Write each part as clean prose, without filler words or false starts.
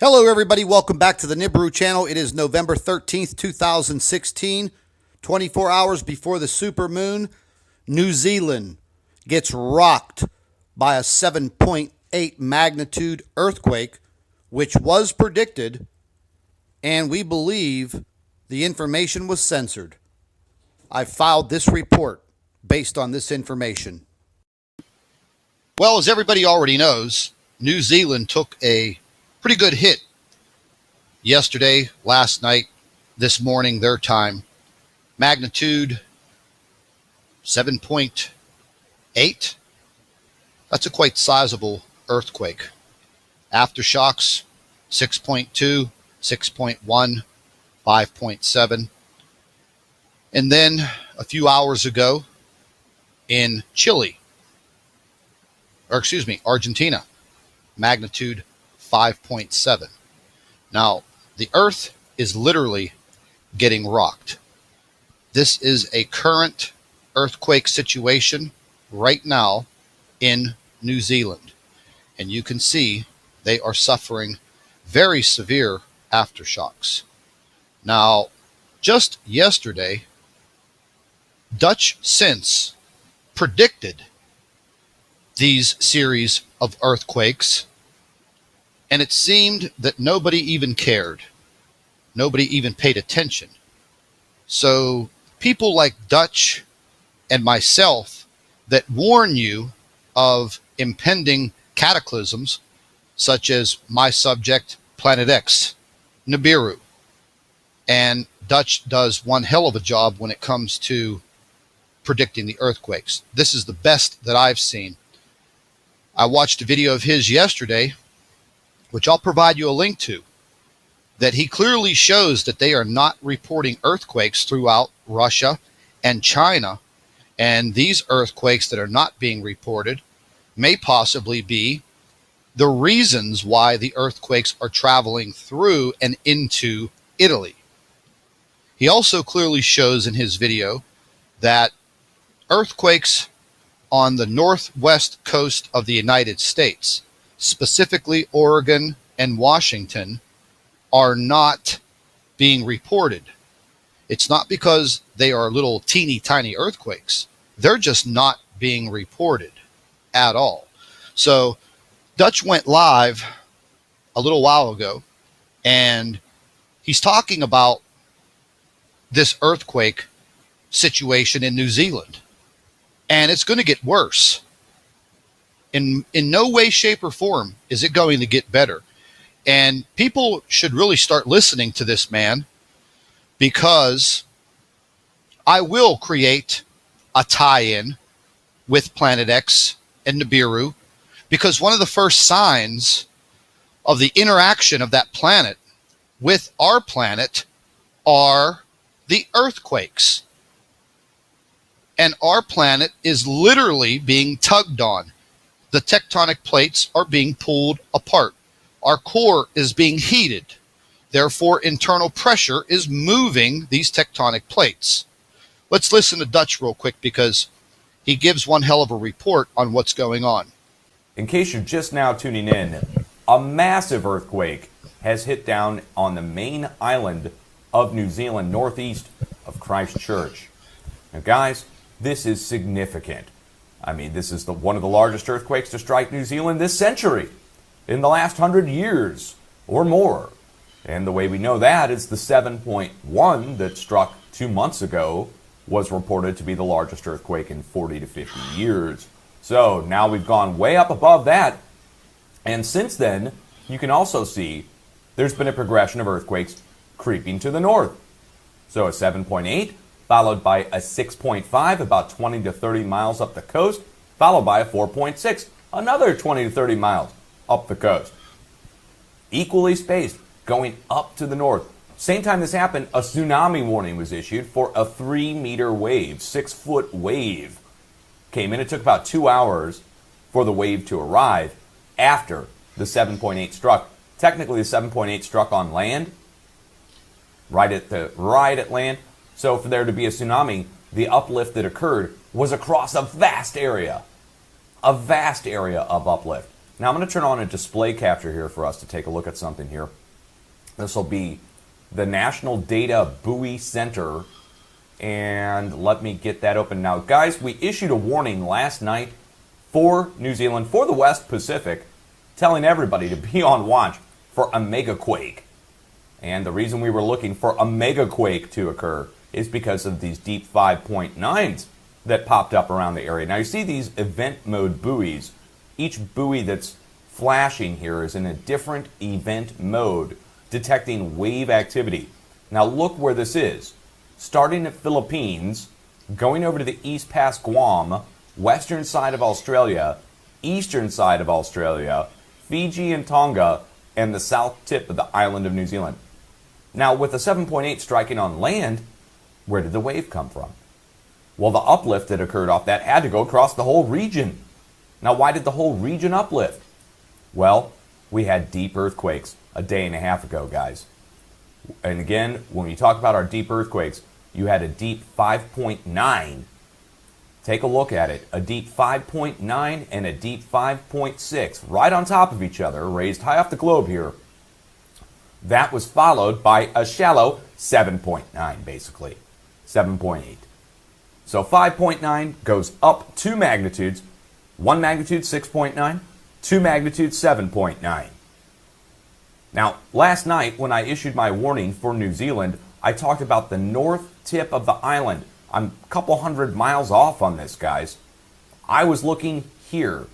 Hello, everybody. Welcome back to the Nibiru channel. It is November 13th, 2016. 24 hours before the supermoon, New Zealand gets rocked by a 7.8 magnitude earthquake, which was predicted, and we believe the information was censored. I filed this report based on this information. Well, as everybody already knows, New Zealand took a pretty good hit yesterday, last night, this morning, their time. Magnitude 7.8. That's a quite sizable earthquake. Aftershocks 6.2, 6.1, 5.7. And then a few hours ago in Argentina, magnitude 5.7. Now, the earth is literally getting rocked. This is a current earthquake situation right now in New Zealand. And you can see they are suffering very severe aftershocks. Now, just yesterday, Dutch Sense predicted these series of earthquakes, and it seemed that nobody even cared. Nobody even paid attention. So people like Dutch and myself that warn you of impending cataclysms, such as my subject, Planet X, Nibiru. And Dutch does one hell of a job when it comes to predicting the earthquakes. This is the best that I've seen. I watched a video of his yesterday, which I'll provide you a link to, that he clearly shows that they are not reporting earthquakes throughout Russia and China. And these earthquakes that are not being reported may possibly be the reasons why the earthquakes are traveling through and into Italy. He also clearly shows in his video that earthquakes on the northwest coast of the United States, specifically Oregon and Washington, are not being reported. It's not because they are little teeny tiny earthquakes. They're just not being reported at all. So Dutch went live a little while ago, and he's talking about this earthquake situation in New Zealand. And it's going to get worse. In no way, shape, or form is it going to get better. And people should really start listening to this man, because I will create a tie-in with Planet X and Nibiru, because one of the first signs of the interaction of that planet with our planet are the earthquakes. And our planet is literally being tugged on. The tectonic plates are being pulled apart. Our core is being heated. Therefore, internal pressure is moving these tectonic plates. Let's listen to Dutch real quick, because he gives one hell of a report on what's going on. In case you're just now tuning in, a massive earthquake has hit down on the main island of New Zealand, northeast of Christchurch. Now, guys, this is significant. I mean, this is one of the largest earthquakes to strike New Zealand this century, in the last 100 years or more. And the way we know that is the 7.1 that struck 2 months ago was reported to be the largest earthquake in 40 to 50 years. So now we've gone way up above that. And since then, you can also see there's been a progression of earthquakes creeping to the north. So a 7.8, followed by a 6.5, about 20 to 30 miles up the coast, followed by a 4.6, another 20 to 30 miles up the coast. Equally spaced, going up to the north. Same time this happened, a tsunami warning was issued for a 3-meter wave, 6-foot wave. Came in, it took about 2 hours for the wave to arrive after the 7.8 struck. Technically, the 7.8 struck on land, right at land. So for there to be a tsunami, the uplift that occurred was across a vast area of uplift. Now I'm going to turn on a display capture here for us to take a look at something here. This will be the National Data Buoy Center. And let me get that open now. Guys, we issued a warning last night for New Zealand, for the West Pacific, telling everybody to be on watch for a megaquake. And the reason we were looking for a megaquake to occur is because of these deep 5.9s that popped up around the area. Now you see these event mode buoys. Each buoy that's flashing here is in a different event mode, detecting wave activity. Now look where this is. Starting at Philippines, going over to the east past Guam, western side of Australia, eastern side of Australia, Fiji and Tonga, and the south tip of the island of New Zealand. Now, with the 7.8 striking on land, where did the wave come from? Well, the uplift that occurred off that had to go across the whole region. Now, why did the whole region uplift? Well, we had deep earthquakes a day and a half ago, guys. And again, when we talk about our deep earthquakes, you had a deep 5.9. Take a look at it. A deep 5.9 and a deep 5.6 right on top of each other, raised high off the globe here. That was followed by a shallow 7.9, basically. 7.8. So 5.9 goes up 2 magnitudes. 1 magnitude 6.9, 2 magnitude 7.9. Now, last night when I issued my warning for New Zealand, I talked about the north tip of the island. I'm a couple hundred miles off on this, guys. I was looking here.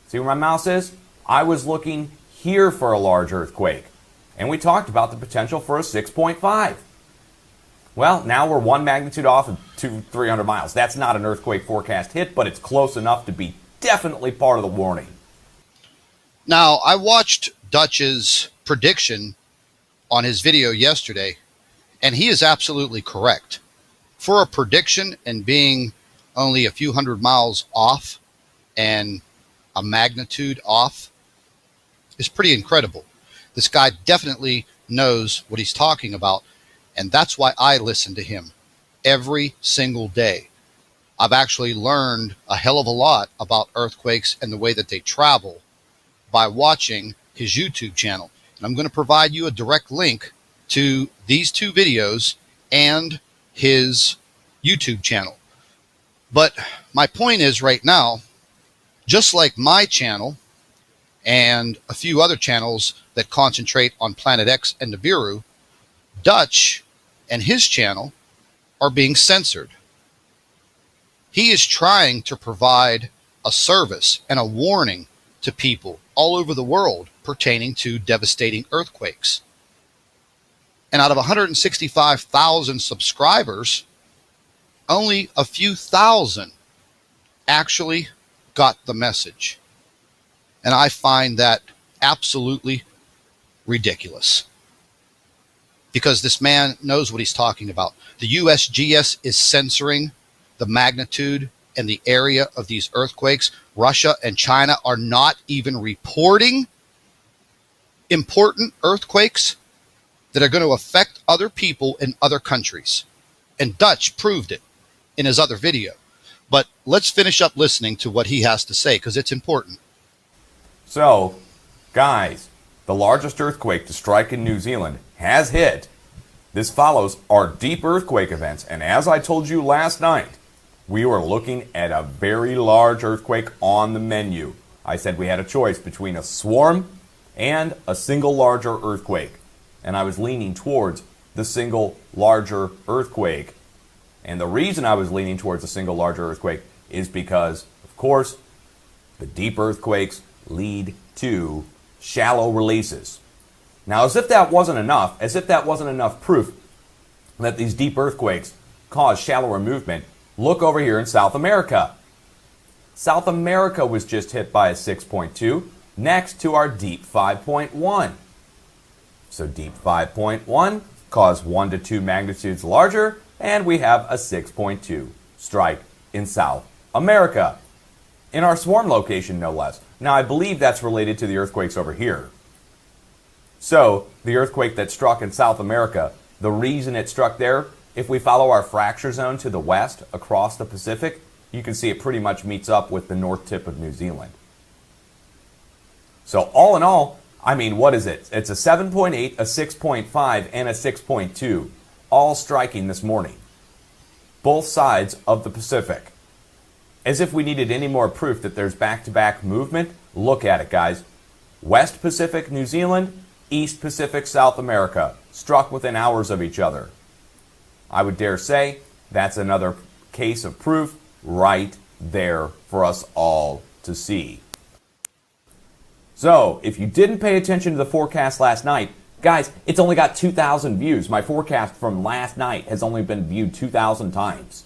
See where my mouse is? I was looking here for a large earthquake. And we talked about the potential for a 6.5. Well, now we're 1 magnitude off of 300 miles. That's not an earthquake forecast hit, but it's close enough to be definitely part of the warning. Now, I watched Dutch's prediction on his video yesterday, and he is absolutely correct. For a prediction and being only a few hundred miles off and a magnitude off is pretty incredible. This guy definitely knows what he's talking about, and that's why I listen to him every single day. I've actually learned a hell of a lot about earthquakes and the way that they travel by watching his YouTube channel. And I'm going to provide you a direct link to these 2 videos and his YouTube channel. But my point is right now, just like my channel and a few other channels that concentrate on Planet X and Nibiru, Dutch and his channel are being censored. He is trying to provide a service and a warning to people all over the world pertaining to devastating earthquakes. And out of 165,000 subscribers, only a few thousand actually got the message. And I find that absolutely ridiculous, because this man knows what he's talking about. The USGS is censoring the magnitude and the area of these earthquakes. Russia and China are not even reporting important earthquakes that are going to affect other people in other countries. And Dutch proved it in his other video. But let's finish up listening to what he has to say, because it's important. So, guys, the largest earthquake to strike in New Zealand has hit. This follows our deep earthquake events, and as I told you last night, we were looking at a very large earthquake on the menu. I said we had a choice between a swarm and a single larger earthquake, and I was leaning towards the single larger earthquake. And the reason I was leaning towards a single larger earthquake is because, of course, the deep earthquakes lead to shallow releases. Now, as if that wasn't enough proof that these deep earthquakes cause shallower movement, look over here in South America. South America was just hit by a 6.2 next to our deep 5.1. So deep 5.1 caused 1 to 2 magnitudes larger, and we have a 6.2 strike in South America. In our swarm location, no less. Now, I believe that's related to the earthquakes over here. So, the earthquake that struck in South America, the reason it struck there, if we follow our fracture zone to the west across the Pacific, you can see it pretty much meets up with the north tip of New Zealand. So all in all, I mean, what is it? It's a 7.8, a 6.5, and a 6.2, all striking this morning. Both sides of the Pacific. As if we needed any more proof that there's back-to-back movement, look at it, guys. West Pacific, New Zealand, East Pacific, South America, struck within hours of each other. I would dare say that's another case of proof right there for us all to see. So, if you didn't pay attention to the forecast last night, guys, it's only got 2,000 views. My forecast from last night has only been viewed 2,000 times.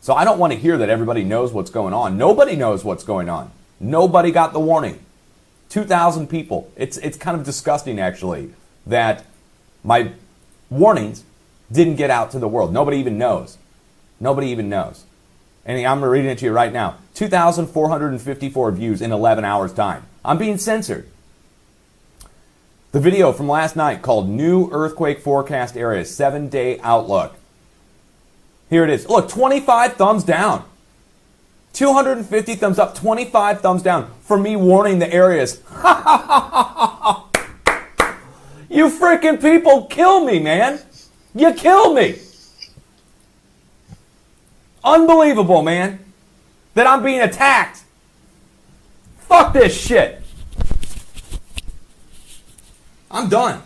So I don't want to hear that everybody knows what's going on. Nobody knows what's going on. Nobody got the warning. 2,000 people. It's kind of disgusting, actually, that my warnings didn't get out to the world. Nobody even knows. Nobody even knows. And I'm reading it to you right now. 2,454 views in 11 hours' time. I'm being censored. The video from last night called New Earthquake Forecast Areas 7-Day Outlook. Here it is. Look, 25 thumbs down. 250 thumbs up, 25 thumbs down for me warning the areas. You freaking people kill me, man. You kill me. Unbelievable, man, that I'm being attacked. Fuck this shit. I'm done.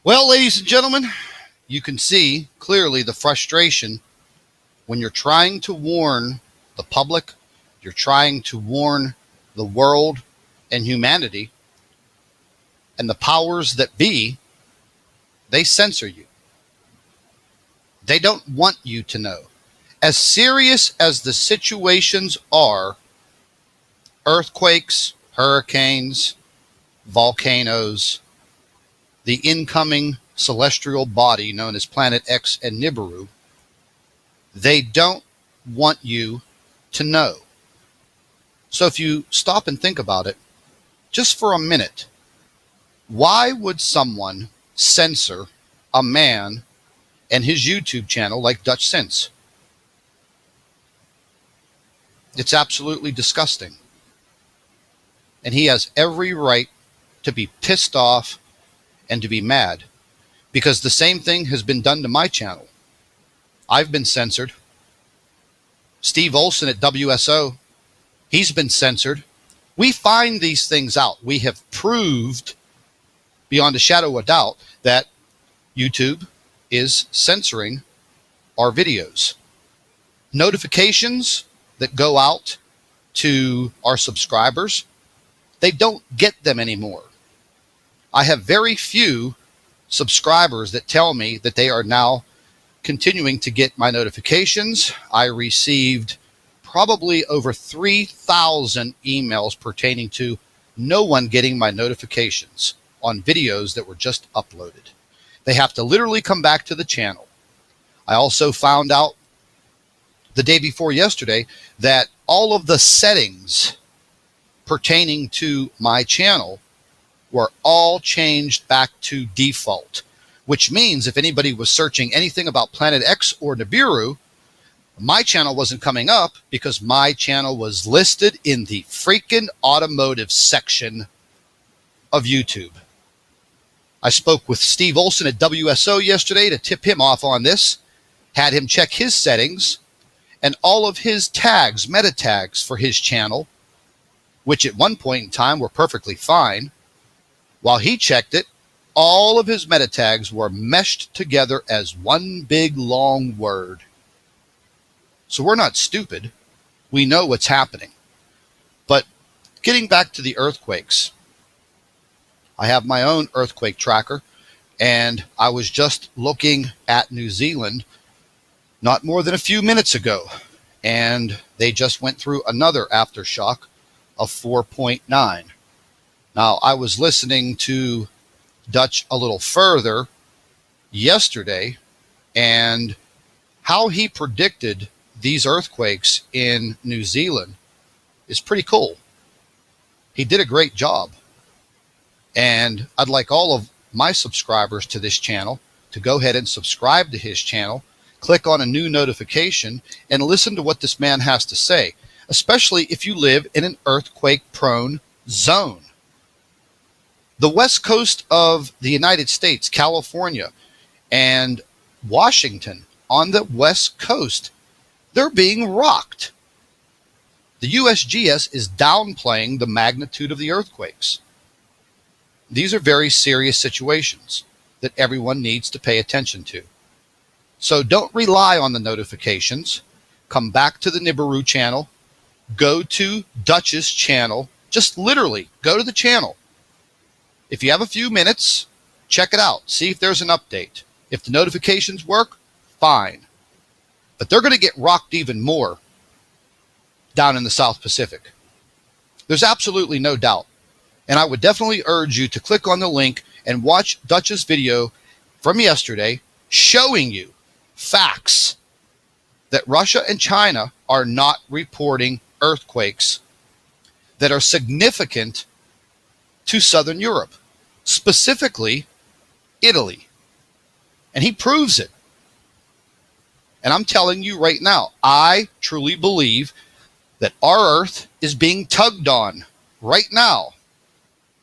Well, ladies and gentlemen, you can see clearly the frustration when you're trying to warn the public, you're trying to warn the world and humanity, and the powers that be, they censor you. They don't want you to know. As serious as the situations are, earthquakes, hurricanes, volcanoes, the incoming celestial body known as Planet X and Nibiru, they don't want you to know. So if you stop and think about it, just for a minute, why would someone censor a man and his YouTube channel like Dutch Sense? It's absolutely disgusting. And he has every right to be pissed off and to be mad, because the same thing has been done to my channel. I've been censored. Steve Olson at WSO, he's been censored. We find these things out. We have proved beyond a shadow of doubt that YouTube is censoring our videos. Notifications that go out to our subscribers, they don't get them anymore. I have very few subscribers that tell me that they are now continuing to get my notifications. I received probably over 3,000 emails pertaining to no one getting my notifications on videos that were just uploaded. They have to literally come back to the channel. I also found out the day before yesterday that all of the settings pertaining to my channel were all changed back to default, which means if anybody was searching anything about Planet X or Nibiru, my channel wasn't coming up because my channel was listed in the freaking automotive section of YouTube. I spoke with Steve Olson at WSO yesterday to tip him off on this, had him check his settings, and all of his tags, meta tags for his channel, which at one point in time were perfectly fine. While he checked it, all of his meta tags were meshed together as one big long word. So we're not stupid. We know what's happening. But getting back to the earthquakes, I have my own earthquake tracker, and I was just looking at New Zealand not more than a few minutes ago, and they just went through another aftershock of 4.9. Now, I was listening to Dutch a little further yesterday, and how he predicted these earthquakes in New Zealand is pretty cool. He did a great job. And I'd like all of my subscribers to this channel to go ahead and subscribe to his channel, click on a new notification and listen to what this man has to say, especially if you live in an earthquake-prone zone. The west coast of the United States, California, and Washington on the west coast, they're being rocked. The USGS is downplaying the magnitude of the earthquakes. These are very serious situations that everyone needs to pay attention to. So don't rely on the notifications. Come back to the Nibiru channel. Go to Dutch's channel. Just literally go to the channel. If you have a few minutes, check it out. See if there's an update. If the notifications work, fine. But they're going to get rocked even more down in the South Pacific. There's absolutely no doubt. And I would definitely urge you to click on the link and watch Dutch's video from yesterday showing you facts that Russia and China are not reporting earthquakes that are significant to Southern Europe, specifically Italy. And he proves it. And I'm telling you right now, I truly believe that our Earth is being tugged on right now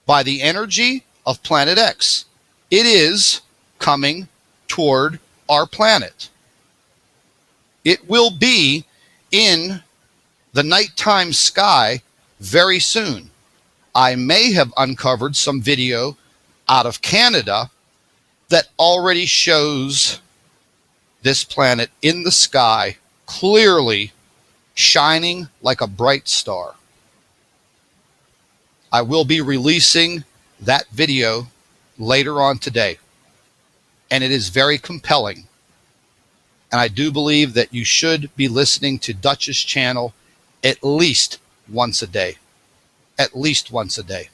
by the energy of Planet X. It is coming toward our planet. It will be in the nighttime sky very soon. I may have uncovered some video out of Canada that already shows this planet in the sky clearly shining like a bright star. I will be releasing that video later on today, and it is very compelling. And I do believe that you should be listening to Dutch's channel at least once a day. At least once a day.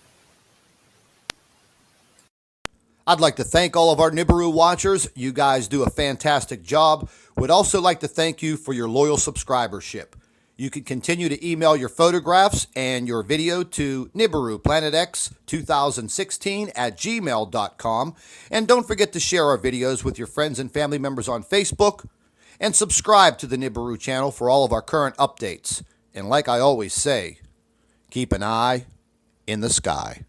I'd like to thank all of our Nibiru watchers. You guys do a fantastic job. Would also like to thank you for your loyal subscribership. You can continue to email your photographs and your video to NibiruPlanetX2016@gmail.com. And don't forget to share our videos with your friends and family members on Facebook. And subscribe to the Nibiru channel for all of our current updates. And like I always say, keep an eye in the sky.